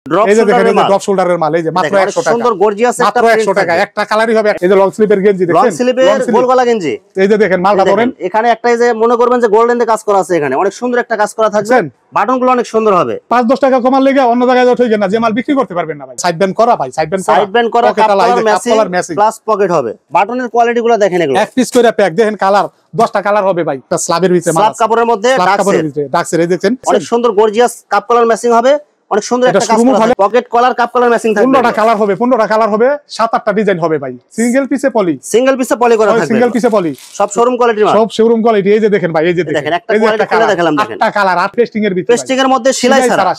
এই যে দেখেন, এই যে ড্রপ শোল্ডারের মাল, এই যে মাত্র 100 টাকা, সুন্দর গর্জিয়াস একটা 100 টাকা, একটা কালারই হবে। এই যে লং স্লিভের গেঞ্জি দেখেন, লং স্লিভের গোল গলা গেঞ্জি, এই যে দেখেন মালটা ধরেন, এখানে একটা এই যে মনে করবেন যে গোল্ডেন দিয়ে কাজ করা আছে, এখানে অনেক সুন্দর একটা কাজ করা থাকবে, বাটনগুলো অনেক সুন্দর হবে। 5-10 টাকা কমার লেগে অন্য জায়গায় উঠে না, যে মাল বিক্রি করতে পারবেন না ভাই। সাইড ব্যান্ড করা ভাই, সাইড ব্যান্ড করা কালার ম্যাচিং প্লাস পকেট হবে। বাটনের কোয়ালিটিগুলো দেখেন, এগুলো এক পিস করে প্যাক দেখেন, কালার 10টা কালার হবে ভাই। স্ল্যাবের ভিতরে মাল, স্ল্যাব কাপড়ের মধ্যে ডাক্সের, এই দেখেন অনেক সুন্দর গর্জিয়াস কাপ কালার ম্যাচিং হবে, অনেক সুন্দর একটা কাজ করা হবে। পকেট কলার কাপ কালার ম্যাচিং থাকবে, 15টা কালার হবে, 15টা কালার হবে, 7-8টা ডিজাইন হবে ভাই। সিঙ্গেল পিসে পলি করা থাকবে, সিঙ্গেল পিসে পলি, সব শোরুম কোয়ালিটির মাল, সব শোরুম কোয়ালিটি। এই যে দেখেন ভাই, এই যে দেখেন একটা কোয়ালিটি খুলে দেখালাম, দেখেন 8টা কালার, আর পেস্টিং এর ভিতরে, পেস্টিং এর মধ্যে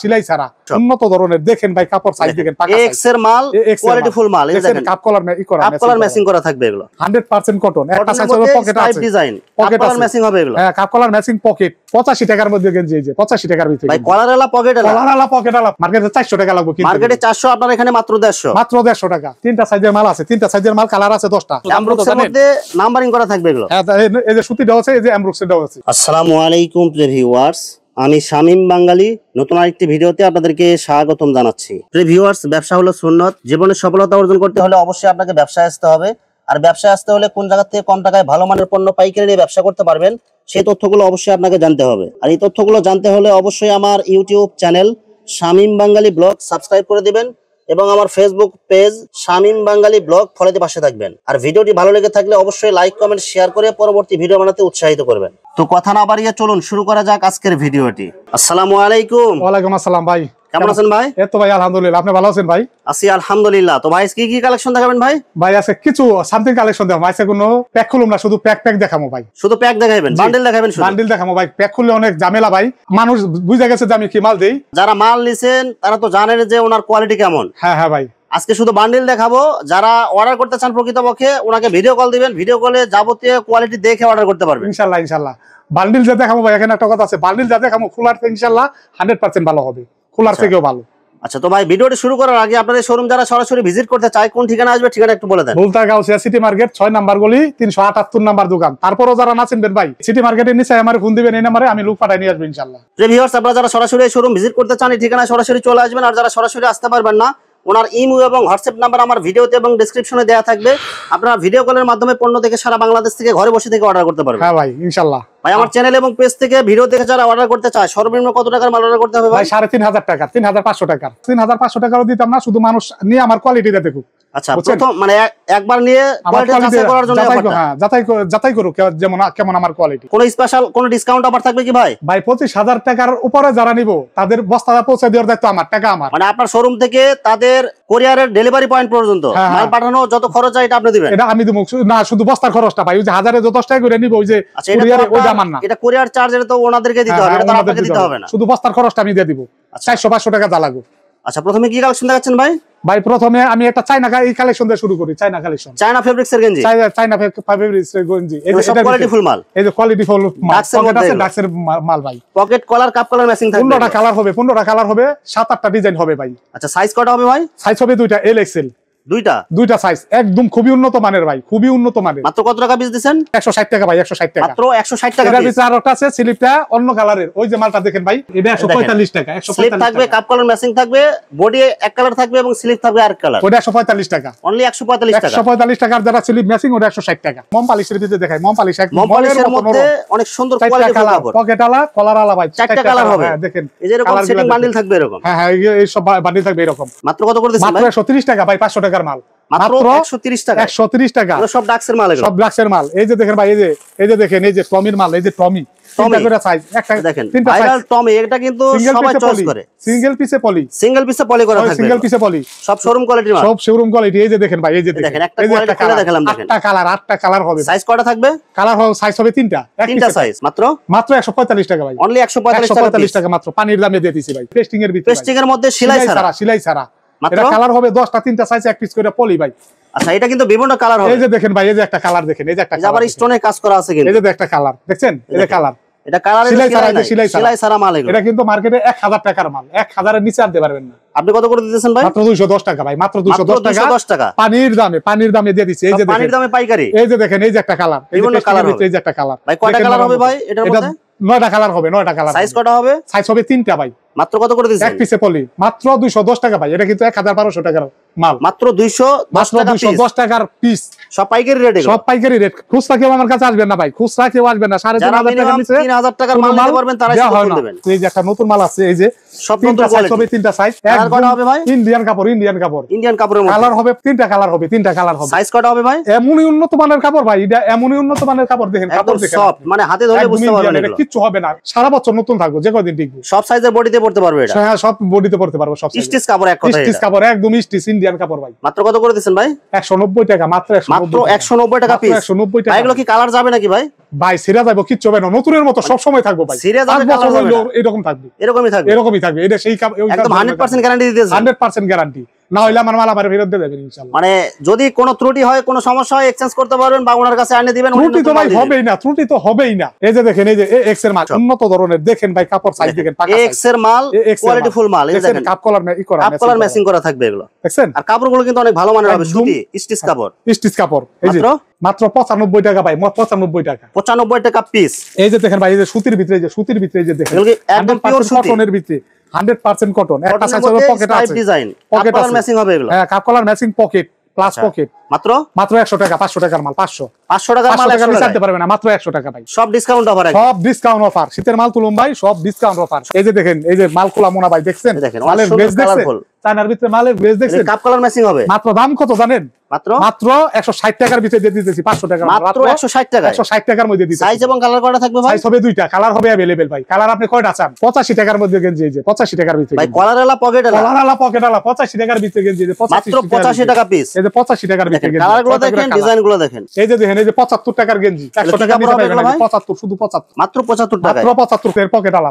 সেলাই ছাড়া উন্নত ধরনের। দেখেন ভাই কাপড় সাইজ দেখেন, পাকা এক্স এর মাল, কোয়ালিটি ফুল মাল। এই যে দেখেন কাপ কলার ম্যাচিং করা থাকবে, এগুলো 100% কটন। একটা সাইজ হবে পকেট আছে, ডিজাইন কাপ কলার ম্যাচিং হবে এগুলো। হ্যাঁ, কাপ কলার ম্যাচিং পকেট 85 টাকার মধ্যে গেঞ্জি, এই যে 85 টাকার ভিতরে ভাই। কলারওয়ালা পকেট আলা মার্কেটে 400 টাকা লাগবে, কিন্তু মার্কেটে 400, আপনার এখানে মাত্র 150 টাকা। তিনটা সাইজের মাল আছে, তিনটা সাইজের মাল, কালার আছে 10টা। এমব্রক্সের মধ্যে নাম্বারিং করা থাকবে এগুলো। হ্যাঁ, এই যে সুতিটা আছে, এই যে এমব্রক্সেরটাও আছে। আসসালামু আলাইকুম প্রিয় ভিউয়ার্স, আমি শামীম বাঙালি নতুন আরেকটি ভিডিওতে আপনাদেরকে স্বাগতম জানাচ্ছি। প্রিয় ভিউয়ার্স, ব্যবসা হলো সুন্নত। জীবনে সফলতা অর্জন করতে হলে অবশ্যই আপনাকে ব্যবসায় আসতে হবে। আর ব্যবসায় আসতে হলে কোন জায়গা থেকে কম টাকায় ভালো মানের পণ্য পাইকারি নিয়ে ব্যবসা করতে পারবেন, সেই তথ্যগুলো অবশ্যই আপনাকে জানতে হবে। আর এই তথ্যগুলো জানতে হলে অবশ্যই আমার ইউটিউব চ্যানেল শামীম বাঙালি ব্লগ সাবস্ক্রাইব করে দিবেন, এবং আমার ফেসবুক পেজ শামীম বাঙালি ব্লগ ফলোতে পাশে থাকবেন। আর ভিডিওটি ভালো লেগে থাকলে অবশ্যই লাইক কমেন্ট শেয়ার করে পরবর্তী ভিডিও বানাতে উৎসাহিত করবেন। তো কথা না বাড়িয়ে চলুন শুরু করা যাক আজকের ভিডিওটি। আসসালামু আলাইকুম। ওয়ালাইকুম আসসালাম ভাই, কেমন আছেন ভাই? এই তো ভাই আলহামদুলিল্লাহ, আপনি ভালো আছেন ভাই? আছি আলহামদুলিল্লাহ। তো ভাই কি কি কালেকশন দেখাবেন ভাই? ভাই আছে কিছু সামথিং কালেকশন দেখাবো, আজকে কোনো প্যাক খুলুম না, শুধু প্যাক দেখাবো ভাই। শুধু প্যাক দেখাবেন, বান্ডেল দেখাবেন? শুধু বান্ডেল দেখাবো ভাই, প্যাক খুললে অনেক ঝামেলা ভাই, মানুষ বুঝে গেছে যে আমি কি মাল দেই। যারা মাল নিছেন তারা তো জানেন যে ওনার কোয়ালিটি কেমন। হ্যাঁ হ্যাঁ ভাই, আজকে শুধু বান্ডেল দেখাবো। যারা অর্ডার করতে চান প্রকৃতপক্ষে ওনাকে ভিডিও কল দিবেন, ভিডিও কলে যাবতীয় কোয়ালিটি দেখে অর্ডার করতে পারবেন ইনশাআল্লাহ। ইনশাআল্লাহ বান্ডেল যা দেখাবো ভাই, এখানে একটা কথা আছে, বান্ডেল যা দেখাবো খোলার থেকে ইনশাআল্লাহ 100% ভালো হবে, খোলার থেকেও ভালো। আচ্ছা, তো ভাই ভিডিওটি শুরু করার আগে আপনাদের শোরুম যারা সরাসরি ভিজিট করতে চায় কোন ঠিকানা আসবে, ঠিকানা একটু বলে দেন। ভুলতাগাঁও সিটি মার্কেট 6 নাম্বার গলি 378 নাম্বার দোকান। তারপরও যারা না চিনবেন ভাই, সিটি মার্কেটের নিচে আমার ফোন দিবেন, এই নাম্বারে আমি লোক পাঠাই নিয়ে আসবো ইনশাআল্লাহ। প্রিয় ভিউয়ার্স, আপনারা যারা সরাসরি শোরুম ভিজিট করতে চান এই ঠিকানায় সরাসরি চলে আসবেন। আর যারা সরাসরি আসতে পারবেন না, ওনার ইমো এবং হোয়াটসঅ্যাপ নাম্বার আমার ভিডিওতে এবং ডেসক্রিপশনে দেওয়া থাকবে। আপনারা ভিডিও কলের মাধ্যমে পণ্য দেখে সারা বাংলাদেশ থেকে ঘরে বসে থেকে অর্ডার করতে পারবেন। হ্যাঁ ভাই ইনশাআল্লাহ। ভাই আমার চ্যানেল এবং পেজ থেকে ভিডিও দেখে যারা অর্ডার করতে চায় সর্বনিম্ন কত টাকার মাল অর্ডার করতে হবে ভাই? 3500 টাকা, 3500 টাকা। 3500 টাকাও দিতাম না, শুধু মানুষ নিয়ে আমার কোয়ালিটিটা দেখুক। আচ্ছা, প্রথম মানে একবার নিয়ে কোয়ালিটি যাচাই করার জন্য হ্যাঁ, যাচাই করুক যেমন কেমন আমার কোয়ালিটি। কোন স্পেশাল কোন ডিসকাউন্ট অফার থাকবে কি ভাই? ভাই 25000 টাকার উপরে যারা নিব তাদের বস্তাটা পৌঁছে দেওয়ার দায়িত্ব আমার, টাকা আমার। মানে আপনার শোরুম থেকে তাদের কোরিয়ারের ডেলিভারি পয়েন্ট পর্যন্ত মাল পাঠানো যত খরচ হয় এটা আপনি দিবেন? এটা আমি দেব না, শুধু বস্তার খরচটা ভাই, ওই যে 1010 টাকা করে নিব, ওই যে কোরিয়ারে ওইটা আমার না। এটা কোরিয়ার চার্জ, এটা তো ওনাদেরকে দিতে হবে, এটা তো আপনাকে দিতে হবে না। শুধু বস্তার খরচটা আমি দিয়ে দিব, 400-500 টাকা যা লাগবে। আচ্ছা, প্রথমে কি কালেকশন দেখাচ্ছেন ভাই? ভাই প্রথমে আমি একটা চায়না এই কালেকশন দিয়ে শুরু করি। চায়না কালেকশন, চায়না ফেব্রিক্স এর গেঞ্জি, চায়না ফেব্রিক্স এর গেঞ্জি। এই যে এটা কোয়ালিটি ফুল মাল, এই যে কোয়ালিটি ফুল মাল, পকেট আছে ডাক্সের মাল ভাই। পকেট কলার কাপ কলার ম্যাচিং থাকবে, 15টা কালার হবে, 15টা কালার হবে, 7-8টা ডিজাইন হবে ভাই। আচ্ছা, সাইজ কয়টা হবে ভাই? সাইজ হবে দুইটা, এল এক্সেল। দুইটা সাইজ একদম খুবই উন্নত মানের ভাই, খুবই উন্নত মানের। মাত্র কত টাকা পিস দিবেন? 160 টাকা ভাই, 160 টাকা মাত্র 160 টাকা। এর ভিতরে আরেকটা আছে, স্লিপটা অন্য কালারের, ওই যে মালটা দেখেন ভাই, এটা 145 টাকা। 145 স্লিপ থাকবে, কাপ কলার ম্যাচিং থাকবে, বডি এক কালার থাকবে এবং স্লিপ থাকবে আরেক কালার, ওটা 145 টাকা অনলি 145 টাকা। 145 টাকার যারা স্লিপ ম্যাচিং, ওটা 160 টাকা। মম পলিশের ভিতরে দেখাই, মম পলিশ মলের মধ্যে অনেক সুন্দর কোয়ালিটি কাপড়, পকেট আলা কলার আলা ভাই, 4টা কালার হবে। হ্যাঁ দেখেন, এই যে এরকম সেটিং বান্ডেল থাকবে এরকম। হ্যাঁ হ্যাঁ, এই সব বান্ডেল থাকবে এরকম। মাত্র কত করে দিচ্ছেন ভাই? মাত্র 130 টাকা ভাই, 500 টাকার মাল মাত্র 130 টাকা। 130 টাকা, সব ডাক্সের মাল, সব ডাক্সের মাল। এই যে দেখেন ভাই, এই যে দেখেন, এই যে টমির মাল, এই যে টমি, তিনটা করে সাইজ, একটা দেখেন তিনটা ভাইরাল টমি, এটা কিন্তু সবাই চয়েস করে। সিঙ্গেল পিসে পলি করা থাকবে, সিঙ্গেল পিসে পলি, সব শোরুম কোয়ালিটির মাল, সব শোরুম কোয়ালিটি। এই যে দেখেন ভাই, এই যে দেখেন একটা কোয়ালিটি খুলে দেখালাম, দেখেন 8টা কালার হবে। সাইজ কয়টা থাকবে? কালার হবে, সাইজ হবে তিনটা সাইজ। মাত্র 145 টাকা ভাই, অনলি 145 টাকা মাত্র। পানির দামে দিয়ে দিছি ভাই, পেস্টিং এর ভিতরে, পেস্টিং এর মধ্যে সেলাই ছাড়া। এটা কালার হবে 10টা, তিনটা সাইজ, এক পিস করে পলি ভাই। আচ্ছা, এটা কিন্তু বিভিন্ন কালার হবে। এই যে দেখেন ভাই, এই যে একটা কালার দেখেন, এই যে একটা আবার স্টোনে কাজ করা আছে কিন্তু, এই যে একটা কালার দেখছেন, এই যে কালার, এটা কালার সেলাই ছাড়া মাল। এটা কিন্তু মার্কেটে 1000 টাকার মাল, 1000 এর নিচে আনতে পারবেন না। আপনি কত করে দিতেছেন ভাই? মাত্র 210 টাকা ভাই, মাত্র 210 টাকা পানির দামে দিয়ে দিছি। এই যে পানির দামে পাইকারি। এই যে দেখেন, এই যে একটা কালার, এই যে একটা কালার ভাই, কয়টা কালার হবে ভাই এটার মধ্যে? 9টা কালার হবে, 9টা কালার। সাইজ কয়টা হবে? সাইজ হবে তিনটা ভাই, মাত্র কত করে দিচ্ছেন? এক পিসে পলি মাত্র 210 টাকা ভাই। এটা কিন্তু 1200 টাকার মাল। মাত্র 210 টাকার পিস। সব পাইকারি রেট, সব পাইকারি রেট। খুচরা কেউ আমার কাছে আসবেন না ভাই, খুচরা কেউ আসবেন না। 3500 টাকা নিচে 3000 টাকার মাল নিতে পারবেন, তারাই ফোন দিবেন। এই যে একটা নতুন মাল আছে, এই যে সব নতুন কোয়ালিটি হবে, তিনটা সাইজ। কালার কত হবে ভাই? ইন্ডিয়ান কাপড়, ইন্ডিয়ান কাপড়ের মধ্যে কালার হবে তিনটা কালার হবে, তিনটা কালার হবে। সাইজ কত হবে ভাই? এমনই উন্নত মানের কাপড় ভাই, এটা এমনই উন্নত মানের কাপড়। দেখেন কাপড় দেখেন, সফট, মানে হাতে ধরে বুঝতে পারবেন এটা কিচ্ছু হবে না, সারা বছর নতুন থাকবে, যে কদিন টিকবে। সব সাইজের বডিতে পড়তে পারবে এটা? হ্যাঁ, সব বডিতে পড়তে পারবে, সব সাইজ। স্টিচ কাপড়, এক কথায় স্টিচ কাপড়, একদম স্টিচ ইন্ডিয়ান কাপড় ভাই। মাত্র কত করে দিচ্ছেন ভাই? 190 টাকা মাত্র। 190 টাকা পিস। 190 টাকা। এগুলো কি কালার যাবে নাকি ভাই? ভাই সিরা যাবে, কিচ্ছু হবে না, নতুনের মতো সব সময় থাকবে ভাই। সিরা যাবে, কালার যাবে না, এরকম থাকবে, এরকমই থাকবে, এরকমই থাকবে। এটা সেই একদম 100% গ্যারান্টি দিতেছেন। 100% গ্যারান্টি, না হইলে আমার মাল আবার ফেরত দিয়ে দেবেন ইনশাআল্লাহ। মানে যদি কোনো ত্রুটি হয়, কোনো সমস্যা হয়, এক্সচেঞ্জ করতে পারবেন বা ওনার কাছে এনে দিবেন। ত্রুটি তো ভাই হবেই না, ত্রুটি তো হবেই না। এই যে দেখেন, এই যে এক্স এর মাল উন্নত ধরনের, দেখেন ভাই কাপড় সাইজ দেখেন, পাকা সাইজ। এক্স এর মাল, কোয়ালিটি ফুল মাল। এই দেখেন কাপ কলার ম্যাচিং করা থাকবে এগুলো, দেখছেন। আর কাপড়গুলো কিন্তু অনেক ভালো মানের হবে, সুতি স্টিচ কাপড়। স্টিচ কাপড়। এই যে মাত্র 95 টাকা ভাই, 95 টাকা। 95 টাকা পিস। এই যে দেখেন ভাই, এই যে সুতির ভিতরে, এই যে সুতির ভিতরে, এই যে দেখেন একদম পিওর সুতি, কটনের ভিতরে 100% কটন। একটা সাইজ হবে পকেট আছে, ডিজাইন পকেট কলার ম্যাচিং হবে এগুলো। হ্যাঁ, cup collar matching pocket plus pocket. মাত্র 100 টাকা, 500 টাকার মাল। 500 টাকার মাল নিতে পারবে না, মাত্র 100 টাকা ভাই। সব ডিসকাউন্ট অফার, সব ডিসকাউন্ট অফার। শীতের মাল তুলুম ভাই, সব ডিসকাউন্ট অফার। এই যে দেখেন, এই যে মাল খোলা মোনা ভাই, দেখছেন মালের বেজ দেখছেন, চায়নার ভিতরে মালের বেজ দেখছেন। কাপ কালার ম্যাচিং হবে। মাত্র দাম কত জানেন? মাত্র 160 টাকার ভিতরে দিয়ে দিতেছি। 500 টাকা মাত্র 160 টাকা, 160 টাকার মধ্যে দিতেছি। সাইজ এবং কালার কয়টা থাকবে ভাই? সাইজ হবে দুইটা, কালার হবে अवेलेबल ভাই। কালার আপনি কয়টা চান? 85 টাকার মধ্যে গেঞ্জি, এই যে 85 টাকার ভিতরে ভাই। কলারওয়ালা পকেটওয়ালা, কলারওয়ালা পকেটওয়ালা 85 টাকার ভিতরে গেঞ্জি, এই যে মাত্র 85 টাকা পিস। এই যে 85 টাকার ভিতরে গেঞ্জি, কালারগুলো দেখেন, ডিজাইনগুলো দেখেন। এই যে দেখেন, এই যে 75 টাকার গেঞ্জি, 100 টাকা নিতে পারবেন না, 75 শুধু 75, মাত্র 75 টাকা, মাত্র 75 এর পকেটওয়ালা।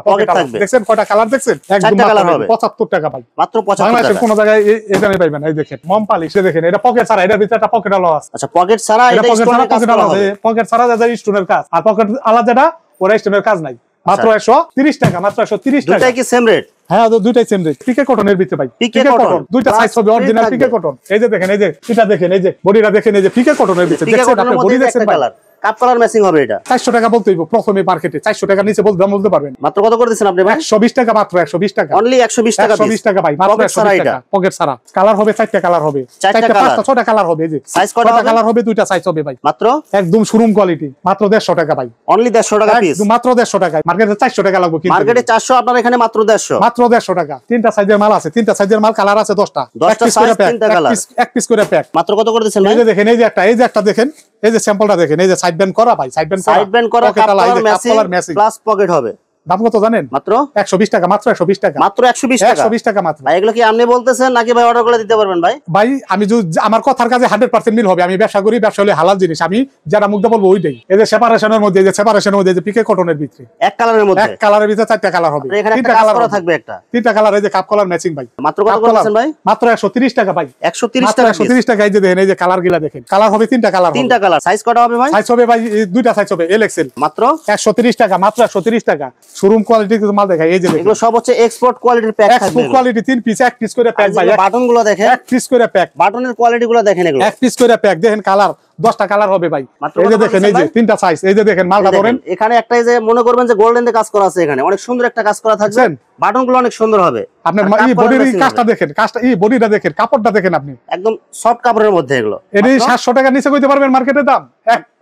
দেখছেন কয়টা কালার দেখছেন? একদম মাত্র 75 টাকা ভাই, মাত্র 75 টাকা। বাংলাদেশের কোন জায়গায় এই দামে পাবেন। এই দেখেন মম পালিশ, দেখেন এটা পকেট ছাড়া, এটার ভিতরে একটা পকেটওয়ালা আছে। আচ্ছা, পকেট ছাড়া, এটা স্টোনের কাজ করা হবে। পকেট ছাড়া যা স্টোনের কাজ, আর পকেট আলাদা যেটা, ওরা স্টোনের কাজ নাই। মাত্র 130 টাকা, মাত্র 130 টাকা। দুটাই কি সেম রেট? হ্যাঁ, দুইটাই সেম রেট। পিকে কটনের ভিতরে ভাই, পিকে কটন, দুইটা সাইজ হবে, অরিজিনাল পিকে কটন। এই যে দেখেন, এই যে এটা দেখেন, এই যে বডিটা দেখেন, এই যে পিকে কটনের ভিতরে দেখছেন আপনি, বডি দেখছেন ভাই। কাপ কালার ম্যাচিং হবে এটা। 400 টাকা বলতে হইব প্রথমে মার্কেটে, 400 টাকা নিচে বলতে পারবেন। মাত্র কত করে দিচ্ছেন আপনি ভাই? 120 টাকা, মাত্র 120 টাকা, অনলি 120 টাকা। 120 টাকা ভাই, মাত্র 120 টাকা। পকেট ছাড়া কালার হবে 4টা কালার হবে, 4টা 5টা 6টা কালার হবে। এই যে সাইজ কয়টা কালার হবে? দুইটা সাইজ হবে ভাই, মাত্র একদম শোরুম কোয়ালিটি, মাত্র 150 টাকা ভাই। অনলি 150 টাকা পিস, মাত্র 150 টাকা। মার্কেটে 400 টাকা লাগবে, কিন্তু মার্কেটে 400, আপনার এখানে মাত্র 150, মাত্র 150 টাকা। তিনটা সাইজের মাল আছে, তিনটা সাইজের মাল, কালার আছে 10টা, 10টা সাইজ, তিনটা কালার, এক পিস করে প্যাক। মাত্র কত করে দিচ্ছেন ভাই? এই যে দেখেন, এই যে একটা দেখেন, এই যে স্যাম্পলটা দেখেন, এই যে সাইড ব্যান্ড করা ভাই, সাইড ব্যান্ড করা cup colour matching plus pocket হবে। দাম কত জানেন? মাত্র 120 টাকা, মাত্র 120 টাকা, মাত্র 120 টাকা, 120 টাকা মাত্র। ভাই এগুলো কি আপনি বলতেছেন নাকি ভাই অর্ডার করে দিতে পারবেন ভাই? ভাই আমি আমার কথার কাছে 100% মিল হবে। আমি ব্যবসা করি, ব্যবসা হলে হালাল জিনিস, আমি যারা মুগ্ধ বলবো ওইটাই। এই যে সেপারেশনের মধ্যে, এই যে সেপারেশনের মধ্যে, এই যে পিকে কটনের ভিতরে এক কালারের মধ্যে, এক কালারের ভিতরে 4টা কালার হবে, এখানে একটা কালার করা থাকবে, একটা 3টা কালার। এই যে কাপ কালার ম্যাচিং ভাই। মাত্র কত করে দিচ্ছেন ভাই? মাত্র 130 টাকা ভাই, 130 টাকা, 130 টাকা। এই যে দেখেন, এই যে কালার গুলা দেখেন, কালার হবে 3টা কালার, 3টা কালার। সাইজ কটা হবে ভাই? সাইজ হবে ভাই, দুইটা সাইজ হবে, এল এক্সেল। মাত্র 130 টাকা, মাত্র 130 টাকা। শোরুম কোয়ালিটি মাল দেখাই। এই যে এগুলো সব হচ্ছে এক্সপোর্ট কোয়ালিটির প্যাক থাকবে, এক্সপোর্ট কোয়ালিটি, 3 পিস, এক পিস করে প্যাক ভাই। বাটন গুলো দেখেন, এক পিস করে প্যাক, বাটনের কোয়ালিটি গুলো দেখেন, এগুলো এক পিস করে প্যাক। দেখেন কালার 10টা কালার হবে ভাই। এই যে দেখেন, এই যে 3টা সাইজ। এই যে দেখেন মালটা ধরেন, এখানে একটাই যে মনে করবেন যে গোল্ডেন দিয়ে কাজ করা আছে, এখানে অনেক সুন্দর একটা কাজ করা থাকবে, বাটন গুলো অনেক সুন্দর হবে। আপনার এই বডির কাজটা দেখেন, কাজটা এই বডিটা দেখেন, কাপড়টা দেখেন, আপনি একদম সফট কাপড়ের মধ্যে এগুলো। এই 700 টাকা নিচে কইতে পারবেন মার্কেটের দাম?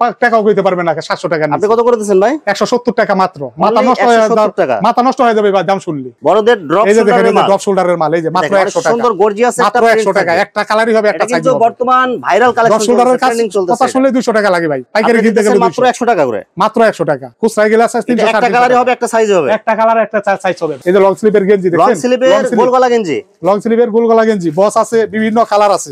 1 টাকাও কইতে পারবেন না 700 টাকা নিচে। আপনি কত করে দিচ্ছেন ভাই? 170 টাকা মাত্র। মাথা নষ্ট হয়ে যাবে, মাথা নষ্ট হয়ে যাবে ভাই দাম শুনলে। বড়দের ড্রপ শোল্ডারের মাল, এই যে দেখেন, এই যে ড্রপ শোল্ডারের মাল, এই যে মাত্র 100 টাকা, সুন্দর গর্জিয়াস একটা 100 টাকা। একটা কালারই হবে, একটা সাইজ হবে। বর্তমান ভাইরাল কালেকশন ট্রেন্ডিং চলতেছে। কথা শুনলে 200 টাকা লাগে ভাই, পাইকারি কিনতে গেলে মাত্র 100 টাকা করে, মাত্র 100 টাকা। খুচরা গেলে আছে 360 টাকা। একটা কালারই হবে, একটা সাইজ হবে, একটা কালার একটা সাইজ হবে। এই যে লং স্লিভের গেঞ্জি দেখেন, লং স্লিভের গোল গলা গেঞ্জি, লং স্লিভের গোল গলা গেঞ্জি বস আছে, বিভিন্ন কালার আছে,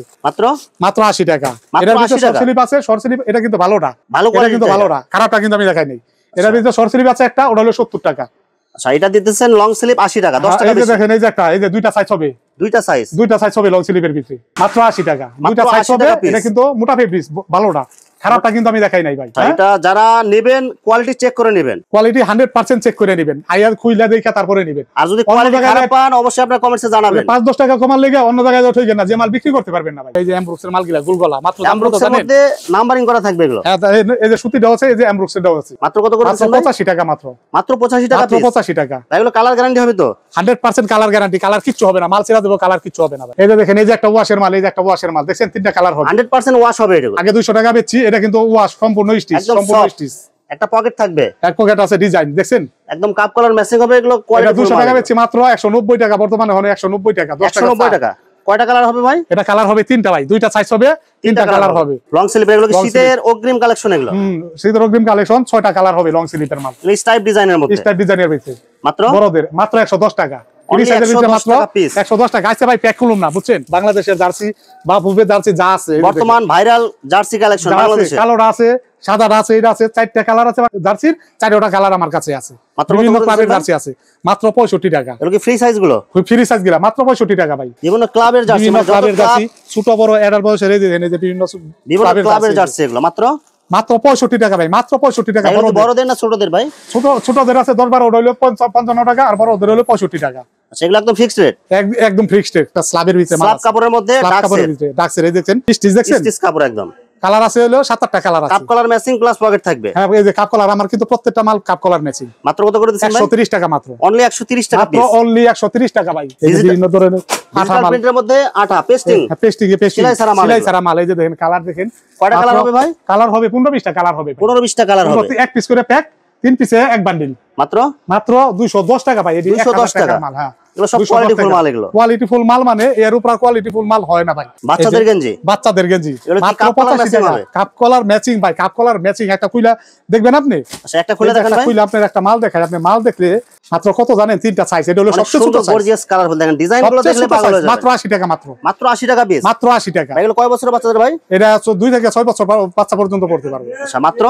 মাত্র 80 টাকা। এর ভিতরে শর্ট স্লিভ আছে, শর্ট স্লিভ এটা কিন্তু ভালোটা, ভালো কোয়ালিটি, কিন্তু ভালোটা, খারাপটা কিন্তু আমি দেখাই নাই। এর ভিতরে শর্ট স্লিভ আছে একটা, ওটা হলো 70 টাকা। আচ্ছা, এটা দিতেছেন লং স্লিভ 80 টাকা, 10 টাকা বেশি। দেখেন, এই যে একটা, এই যে দুইটা সাইজ হবে, দুইটা সাইজ হবে লং স্লিভের ভিতরে, মাত্র 80 টাকা। দুইটা সাইজ হবে, এটা কিন্তু মোটা ফেব্রিক, ভালোটা। খারাপটা কিন্তু আমি দেখাই নাই ভাই। এটা যারা নেবেন কোয়ালিটি চেক করে নেবেন, কোয়ালিটি 100% চেক করে নেবেন, আইয়া খুইলা দেখা তারপরে নেবেন। আর যদি কোয়ালিটি খারাপ পান অবশ্যই আপনারা কমেন্টসে জানাবেন। 5-10 টাকা কমার লেগে অন্য জায়গায় উঠে না, যে মাল বিক্রি করতে পারবেন না ভাই। এই যে এমব্রুক্সের মালগুলা গোলগলা মাত্র এমব্রুক্সের মধ্যে নাম্বারিং করা থাকবে এগুলো। হ্যাঁ, এই যে সুতিটা আছে, এই যে এমব্রুক্সের দাও আছে। মাত্র কত করে দিচ্ছেন ভাই? 85 টাকা মাত্র। মাত্র 85 টাকা পিস। 85 টাকা। এগুলো কালার গ্যারান্টি হবে তো? 100% কালার গ্যারান্টি, কালার কিচ্ছু হবে না, মাল ছেড়ে দেবো, কালার কিচ্ছু হবে না ভাই। এই যে দেখেন, এই যে একটা ওয়াশের মাল, এই যে একটা ওয়াশের মাল দেখছেন, 3টা কালার হবে। 100% ওয়াশ হবে এটা। আগে 200 টাকা বেচছি, এটা কিন্তু ওয়াশ সম্পূর্ণ স্টিচ, সম্পূর্ণ স্টিচ। একটা পকেট থাকবে, এক পকেট আছে, ডিজাইন দেখছেন, একদম কাপ কলার ম্যাচিং হবে এগুলো। এটা 200 টাকা বেচছি মাত্র 190 টাকা, বর্তমানে হলো 190 টাকা। 190 টাকা। কয়টা কালার হবে ভাই? এটা কালার হবে 3টা ভাই, 2টা সাইজ হবে, 3টা কালার হবে। লং স্লিপ এগুলো কি শীতের অগ্রিম কালেকশন এগুলো? শীতের অগ্রিম কালেকশন, 6টা কালার হবে লং স্লিপের মাল। স্টাইপ ডিজাইনের মধ্যে, স্টাইপ ডিজাইনের ভিতরে মাত্র বড়দের মাত্র 110 টাকা। 110 টাকা আছে ভাই, প্যাক করলাম না, বুঝছেন? বাংলাদেশের জার্সি বা পূর্বের জার্সি যা আছে, বর্তমান ভাইরাল জার্সি কালেকশন বাংলাদেশে। কালোটা আছে, সাদাটা আছে, এটা আছে, 4টা কালার আছে জার্সির, 4টা কালার আমার কাছে আছে। বিভিন্ন ক্লাবের জার্সি আছে, মাত্র 65 টাকা। এগুলো কি ফ্রি সাইজ গুলো? ফ্রি সাইজ গুলো মাত্র 65 টাকা ভাই। বিভিন্ন ক্লাবের জার্সি, বিভিন্ন ক্লাবের জার্সি, ছোট বড় এডাল বয়সের, এই যে বিভিন্ন ক্লাবের জার্সি এগুলো মাত্র 65 টাকা ভাই, মাত্র 65 টাকা। বড়দের না ছোটদের ভাই? ছোটদের আছে 10-12, ওটা হলো 55 টাকা, আর বড়দের হলো 65 টাকা। আচ্ছা, এগুলো একদম ফিক্সড রেট? একদম ফিক্সড রেট। স্ল্যাবের ভিতরে মাল, স্ল্যাব কাপড়ের মধ্যে, ডাক্সের এই দেখছেন, স্টিচ দেখছেন, স্টিচ কাপড় একদম। কালার আছে হলো 7-8টা কালার আছে। Cup collar matching plus pocket থাকবে। হ্যাঁ, এই যে কাপ কলার, আমার কিন্তু প্রত্যেকটা মাল কাপ কলার ম্যাচিং। মাত্র কত করে দিচ্ছেন ভাই? 130 টাকা মাত্র। অনলি 130 টাকা পিস। মাত্র অনলি 130 টাকা ভাই। এই যে বিভিন্ন ধরনের আঠা মাল, প্রিন্টের মধ্যে আঠা পেস্টিং, সেলাই ছাড়া মাল। এই যে দেখেন কালার, দেখেন কয়টা কালার হবে ভাই? কালার হবে 15-20টা কালার হবে। 15-20টা কালার হবে। এক পিস করে প্যাক, 3 পিসে এক বান্ডিল। মাত্র 210 টাকা ভাই। এটি 210 টাকা মাল। হ্যাঁ, এগুলো সব কোয়ালিটিফুল মাল। এগুলো কোয়ালিটিফুল মাল, মানে এর উপর কোয়ালিটিফুল মাল হয় না ভাই। বাচ্চাদের গেঞ্জি, মাত্র 85 টাকা। কাপ কলার ম্যাচিং ভাই, কাপ কলার ম্যাচিং। একটা খুইলা দেখবেন আপনি? আচ্ছা, একটা খুলে দেখেন ভাই। খুইলা আপনার একটা মাল দেখায়, আপনি মাল দেখলে মাত্র কত জানেন? 3টা সাইজ। এটা হলো সবচেয়ে ছোট সাইজ, গর্জিয়াস কালারফুল। দেখেন ডিজাইনগুলো দেখলে পাগল হয়ে যাবেন। মাত্র 80 টাকা। মাত্র 80 টাকা পিস। মাত্র 80 টাকা। এগুলো কয় বছরের বাচ্চাদের ভাই? এটা 2 থেকে 6 বছর বাচ্চা পর্যন্ত পড়তে পারবে। আচ্ছা, মাত্র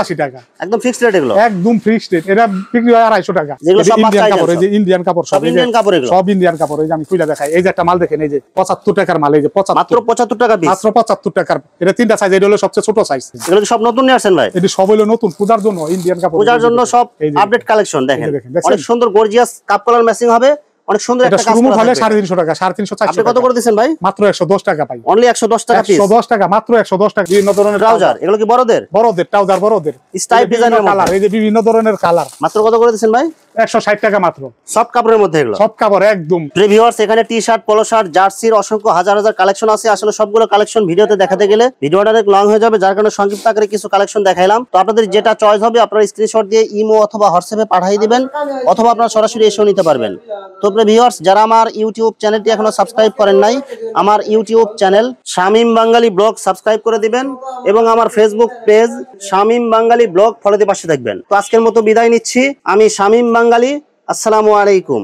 80 টাকা। একদম ফিক্সড রেট এগুলো? একদম ফিক্সড রেট। এটা বিক্রি হয় 250 টাকা। যেগুলো সব ইন্ডিয়ান কাপড়, এই যে ইন্ডিয়ান কাপড়, সব ইন্ডিয়ান কাপড় এগুলো, সব ইন্ডিয়ান কাপড়। এই যে আমি খুলে দেখাই, এই যে একটা মাল দেখেন, এই যে 75 টাকার মাল, এই যে 75, মাত্র 75 টাকা পিস। মাত্র 75 টাকার। এটা 3টা সাইজ, এটা হলো সবচেয়ে ছোট সাইজ। এগুলো কি সব নতুন নিয়ে আসেন ভাই? এটি সব হলো নতুন, পূজার জন্য ইন্ডিয়ান কাপড়, পূজার জন্য সব আপডেট কালেকশন। দেখেন অনেক সুন্দর গর্জিয়াস কাপ কলার ম্যাচিং হবে, অনেক সুন্দর একটা কাজ করা হবে। 350 টাকা, 350-400 আপনি কত করে দিবেন ভাই? মাত্র 110 টাকা ভাই। অনলি 110 টাকা পিস। 110 টাকা, মাত্র 110 টাকা। বিভিন্ন ধরনের ট্রাউজার, এগুলো কি বড়দের? বড়দের ট্রাউজার, বড়দের স্টাইপ ডিজাইনের কালার, এই যে বিভিন্ন ধরনের কালার। মাত্র কত করে দিবেন ভাই? 160 টাকা মাত্র। সব কাপড়ের মধ্যে এগুলো, সব কাপড় একদম। ভিউয়ার্স, এখানে টি শার্ট, পোলো শার্ট, জার্সির অসংখ্য হাজার হাজার কালেকশন আছে। আসলে সবগুলো কালেকশন ভিডিওতে দেখাতে গেলে ভিডিওটা অনেক লং হয়ে যাবে, যার কারণে সংক্ষিপ্ত আকারে কিছু কালেকশন দেখাইলাম। তো আপনাদের যেটা চয়েস হবে আপনারা স্ক্রিনশট দিয়ে ইমো অথবা হোয়াটসঅ্যাপে পাঠিয়ে দিবেন, অথবা আপনারা সরাসরি এসেও নিতে পারবেন। তো ভিউয়ার্স, যারা আমার ইউটিউব চ্যানেলটি এখনো সাবস্ক্রাইব করেন নাই, আমার ইউটিউব চ্যানেল শামীম বাঙালি ব্লগ সাবস্ক্রাইব করে দিবেন, এবং আমার ফেসবুক পেজ শামীম বাঙালি ব্লগ ফলো দিয়ে পাশে থাকবেন। তো আজকের মতো বিদায় নিচ্ছি, আমি শামীম বাঙালি। আসসালামু আলাইকুম।